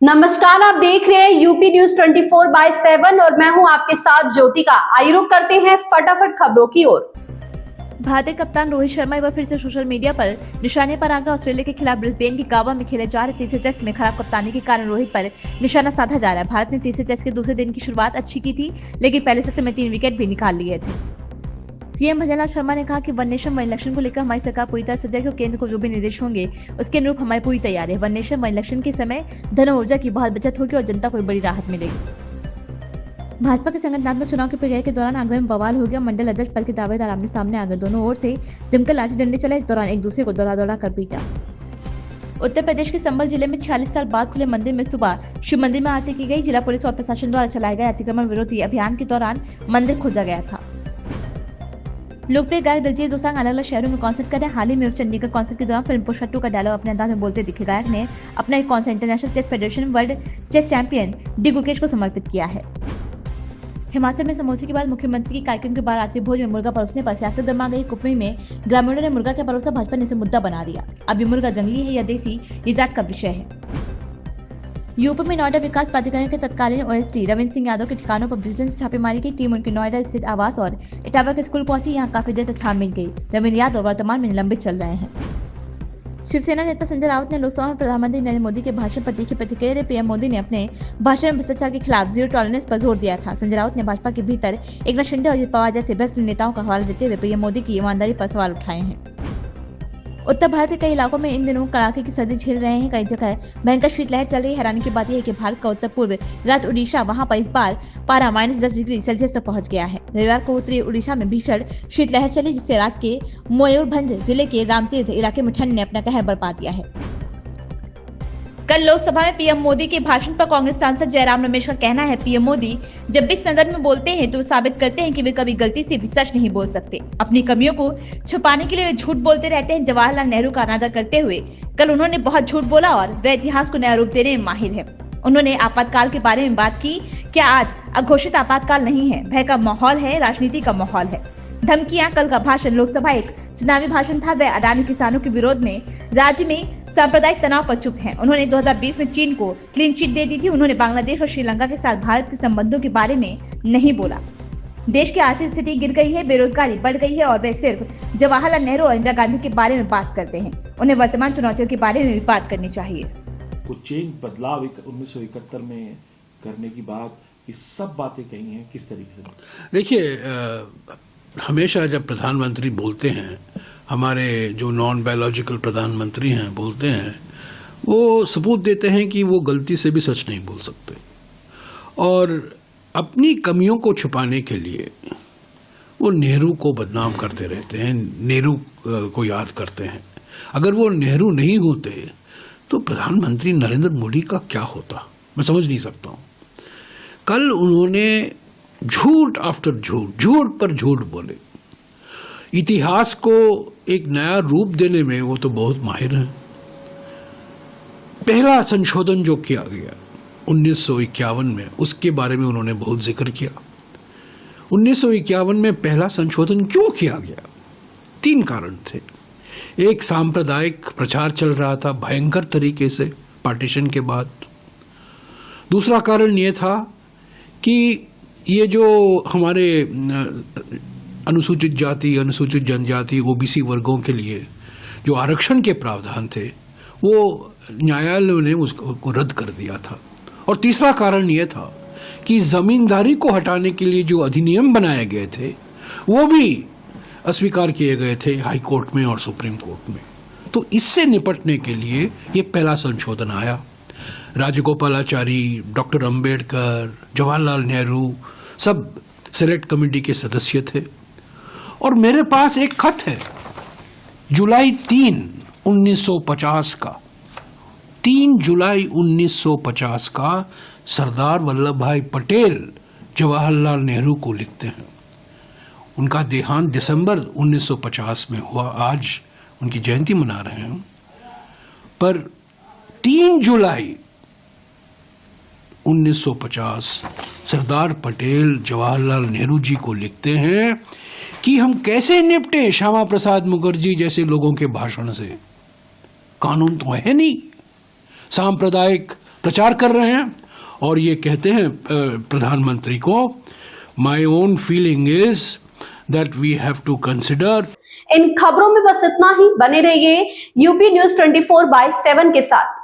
नमस्कार, आप देख रहे हैं यूपी न्यूज 24/7 और मैं हूं आपके साथ ज्योतिका। आइए रुक करते हैं फटाफट खबरों की ओर। भारतीय कप्तान रोहित शर्मा एक बार फिर से सोशल मीडिया पर निशाने पर आकर ऑस्ट्रेलिया के खिलाफ ब्रिस्बेन की गावा में खेले जा रहे तीसरे टेस्ट में खराब कप्तानी के कारण रोहित पर निशाना साधा जा रहा है। भारत ने तीसरे टेस्ट के दूसरे दिन की शुरुआत अच्छी की थी, लेकिन पहले सत्र में 3 विकेट भी निकाल लिए थे। सीएम भजनलाल शर्मा ने कहा कि वन नेशन वन इलेक्शन को लेकर हमारी सरकार पूरी तरह सजग है और केंद्र को जो भी निर्देश होंगे उसके अनुरूप हमारी पूरी तैयारी है। वन नेशन वन इलेक्शन के समय धन और ऊर्जा की बहुत बचत होगी और जनता को बड़ी राहत मिलेगी। भाजपा के संगठनात्मक चुनाव की प्रक्रिया के दौरान आगरा में बवाल हो गया। मंडल अध्यक्ष पद के दावेदार आमने सामने आ गए। दोनों ओर से जमकर लाठी डंडे चले। इस दौरान एक दूसरे को दौड़ा कर पीटा। उत्तर प्रदेश के संभल जिले में 46 साल बाद खुले मंदिर में सुबह शिव मंदिर में आरती की गई। जिला पुलिस और प्रशासन द्वारा चलाए गए अतिक्रमण विरोधी अभियान के दौरान मंदिर खोजा गया था। लोकप्रिय गायक दिलजीत दोसांझ अलग अलग शहरों में कॉन्सर्ट कर रहे हैं। हाल ही में चंडीगढ़ कॉन्सर्ट के दौरान फिल्म पुष्पा 2 का डायलॉग अपने अंदाज में बोलते दिखे गायक ने अपना एक concert international chess federation world chess champion D Gukesh को समर्पित किया है। हिमाचल में समोसे के बाद मुख्यमंत्री की कार्यक्रम के बाद रात्रि भोज में मुर्गा परोसने पर सियासत गर्मा गई। कुपवी में ग्रामीणों ने मुर्गा के परोसा, भाजपा ने इसे मुद्दा बना दिया। अब ये मुर्गा जंगली है या देसी, ये जांच का विषय है। यूपी में नोएडा विकास प्राधिकरण के तत्कालीन ओएसडी रविंद्र सिंह यादव के ठिकानों पर विजिलेंस छापेमारी की टीम उनके नोएडा स्थित आवास और इटावा के स्कूल पहुंची। यहां काफी देर तक छानबीन गई। रविंद्र यादव वर्तमान में निलंबित चल रहे हैं। शिवसेना नेता संजय राउत ने लोकसभा में प्रधानमंत्री नरेंद्र मोदी के भाषण पर तीखी प्रतिक्रिया दी। पीएम मोदी ने अपने भाषण में भ्रष्टाचार के खिलाफ जीरो टॉलरेंस पर जोर दिया था। संजय राउत ने भाजपा के भीतर एकनाथ शिंदे और अजित पवार जैसे भ्रष्ट नेताओं का हवाला देते हुए पीएम मोदी की ईमानदारी पर सवाल उठाए हैं। उत्तर भारत के कई इलाकों में इन दिनों कड़ाके की सर्दी झेल रहे हैं। कई जगह भयंकर शीतलहर चल रही है। हैरानी की बात यह है कि भारत का उत्तर पूर्व राज्य उड़ीसा, वहां पर इस बार पारा -10 डिग्री सेल्सियस तक पहुंच गया है। रविवार को उत्तरी उड़ीसा में भीषण शीतलहर चली, जिससे राज्य के मयूरभंज जिले के रामतीर्थ इलाके में ठंड ने अपना कहर बरपा दिया है। कल लोकसभा में पीएम मोदी के भाषण पर कांग्रेस सांसद जयराम रमेश का कहना है, पीएम मोदी जब भी सदन में बोलते हैं तो साबित करते हैं कि वे कभी गलती से भी सच नहीं बोल सकते। अपनी कमियों को छुपाने के लिए वे झूठ बोलते रहते हैं। जवाहरलाल नेहरू का अनादर करते हुए कल उन्होंने बहुत झूठ बोला और वे इतिहास को नया रूप देने में माहिर है। उन्होंने आपातकाल के बारे में बात की। क्या आज अघोषित आपातकाल नहीं है, भय का माहौल है, राजनीति का माहौल है। धमकियां। कल का भाषण लोकसभा एक चुनावी भाषण था। वे अडानी किसानों के विरोध में राज्य में सांप्रदायिक तनाव पर चुप हैं। उन्होंने 2020 में चीन को क्लीन चिट दे दी थी। उन्होंने बांग्लादेश और श्रीलंका के साथ भारत के संबंधों के बारे में नहीं बोला। देश की आर्थिक स्थिति गिर गई है, बेरोजगारी बढ़ गई है और वे सिर्फ जवाहरलाल नेहरू और इंदिरा गांधी के बारे में बात करते हैं। उन्हें वर्तमान चुनौतियों के बारे में भी बात करनी चाहिए। कुछ चेंज बदलाव 1971 में करने की बात, ये सब बातें कही हैं किस तरीके से? देखिए, हमेशा जब प्रधानमंत्री बोलते हैं, हमारे जो नॉन बायोलॉजिकल प्रधानमंत्री हैं बोलते हैं, वो सबूत देते हैं कि वो गलती से भी सच नहीं बोल सकते और अपनी कमियों को छुपाने के लिए वो नेहरू को बदनाम करते रहते हैं, नेहरू को याद करते हैं। अगर वो नेहरू नहीं होते तो प्रधानमंत्री नरेंद्र मोदी का क्या होता, मैं समझ नहीं सकता हूँ। कल उन्होंने झूठ आफ्टर झूठ, झूठ पर झूठ बोले। इतिहास को एक नया रूप देने में वो तो बहुत माहिर हैं। पहला संशोधन जो किया गया 1951 में, उसके बारे में उन्होंने बहुत जिक्र किया। 1951 में पहला संशोधन क्यों किया गया? 3 कारण थे। एक, सांप्रदायिक प्रचार चल रहा था भयंकर तरीके से पार्टीशन के बाद। दूसरा कारण ये था कि ये जो हमारे अनुसूचित जाति, अनुसूचित जनजाति, ओबीसी वर्गों के लिए जो आरक्षण के प्रावधान थे, वो न्यायालय ने उसको रद्द कर दिया था। और तीसरा कारण ये था कि जमींदारी को हटाने के लिए जो अधिनियम बनाए गए थे वो भी अस्वीकार किए गए थे हाई कोर्ट में और सुप्रीम कोर्ट में। तो इससे निपटने के लिए ये पहला संशोधन आया। राजगोपालाचारी, डॉक्टर अंबेडकर, जवाहरलाल नेहरू सब सेलेक्ट कमेटी के सदस्य थे। और मेरे पास एक खत है जुलाई 3, 1950 का, 3 जुलाई 1950 का, सरदार वल्लभ भाई पटेल जवाहरलाल नेहरू को लिखते हैं। उनका देहांत दिसंबर 1950 में हुआ। आज उनकी जयंती मना रहे हैं, पर 3 जुलाई 1950 सरदार पटेल जवाहरलाल नेहरू जी को लिखते हैं कि हम कैसे निपटे श्यामा प्रसाद मुखर्जी जैसे लोगों के भाषण से। कानून तो है नहीं, सांप्रदायिक प्रचार कर रहे हैं और ये कहते हैं प्रधानमंत्री को, my own feeling is that we have to consider. इन खबरों में बस इतना ही। बने रहिए यूपी न्यूज 24/7 के साथ।